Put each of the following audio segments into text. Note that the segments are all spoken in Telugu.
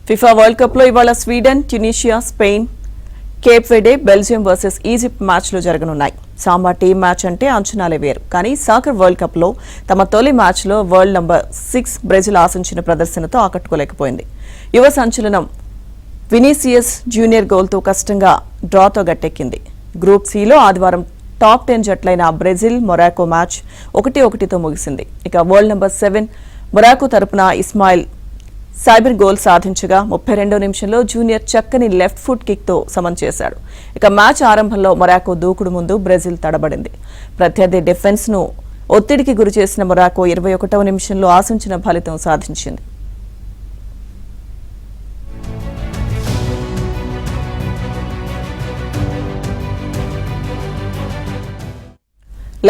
ఫిఫా వరల్డ్ కప్ లో ఇవాళ Sweden, Tunisia, Spain, Cape Verde, Belgium versus Egypt మ్యాచ్లు జరగనున్నాయి. సాంబా టీమ్ మ్యాచ్ అంటే అంచనాలే వేరు. కానీ సాకర్ వరల్డ్ కప్ లో తమ తొలి మ్యాచ్ లో వరల్డ్ నంబర్ 6 బ్రెజిల్ ఆశించిన ప్రదర్శనతో ఆకట్టుకోలేకపోయింది. యువ సంచలనం వినీసియస్ జూనియర్ గోల్తో కష్టంగా డ్రాతో గట్టెక్కింది. గ్రూప్ సిలో ఆదివారం టాప్ 10 జట్లైన బ్రెజిల్, మొరాకో మ్యాచ్ 1-1తో ముగిసింది. ఇక వరల్డ్ నంబర్ 7 మొరాకో తరపున ఇస్మాయిల్ సైబర్ గోల్ సాధించగా 32వ నిమిషంలో జూనియర్ చక్కని లెఫ్ట్ ఫుట్ కిక్ తో సమన్ చేశాడు. ఇక మ్యాచ్ ఆరంభంలో మొరాకో దూకుడు ముందు బ్రెజిల్ తడబడింది. ప్రత్యర్థి డిఫెన్స్ ను ఒత్తిడికి గురిచేసిన మొరాకో 21వ నిమిషంలో ఆశించిన ఫలితం సాధించింది.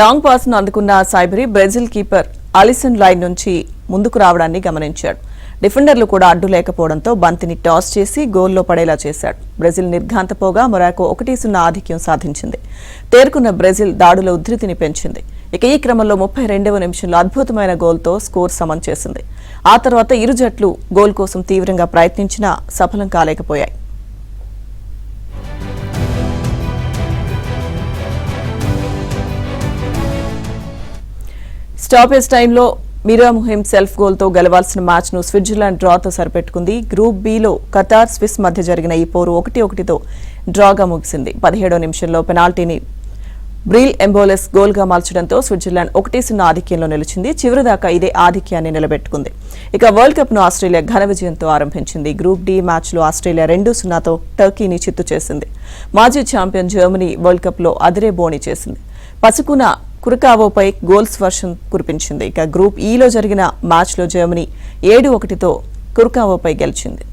లాంగ్ పాస్ ను అందుకున్న సైబరీ బ్రెజిల్ కీపర్ అలిసన్ లైన్ నుంచి ముందుకు రావడాన్ని గమనించాడు. డిఫెండర్లు కూడా అడ్డు లేకపోవడంతో బంతిని టాస్ చేసి గోల్లో పడేలా చేశాడు. బ్రెజిల్ నిర్ఘాంతపోగా మొరాకో 1-0 ఆధిక్యం సాధించింది. తేరుకున్న బ్రెజిల్ దాడుల ఉధృతిని పెంచింది. ఇక ఈ క్రమంలో 32వ నిమిషంలో అద్భుతమైన గోల్తో స్కోర్ సమన్ చేసింది. ఆ తర్వాత ఇరు జట్లు గోల్ కోసం తీవ్రంగా ప్రయత్నించినా సఫలం కాలేకపోయాయి. స్టాపేజ్ టైంలో మీరా ముహిమ్ సెల్ఫ్ గోల్తో గెలవాల్సిన మ్యాచ్ ను స్విట్జర్లాండ్ డ్రాతో సరిపెట్టుకుంది. గ్రూప్ బిలో ఖతార్, స్విస్ మధ్య జరిగిన ఈ పోరు 1-1తో డ్రాగా ముగిసింది. 17వ నిమిషంలో పెనాల్టీని బ్రీల్ ఎంబోలెస్ గోల్గా మార్చడంతో స్విట్జర్లాండ్ 1-0 ఆధిక్యంలో నిలిచింది. చివరిదాకా ఇదే ఆధిక్యాన్ని నిలబెట్టుకుంది. ఇక వరల్డ్ కప్ ను ఆస్ట్రేలియా ఘన విజయంతో ఆరంభించింది. గ్రూప్ డి మ్యాచ్ లో ఆస్ట్రేలియా 2-0తో టర్కీని చిత్తు చేసింది. మాజీ ఛాంపియన్ జర్మనీ వరల్డ్ కప్ లో అదిరే బోణి చేసింది. పసుకున కురకావోపై గోల్స్ వర్షం కురిపించింది. ఇక గ్రూప్ ఈలో జరిగిన మ్యాచ్లో జర్మనీ 7-1తో కురకావోపై గెలిచింది.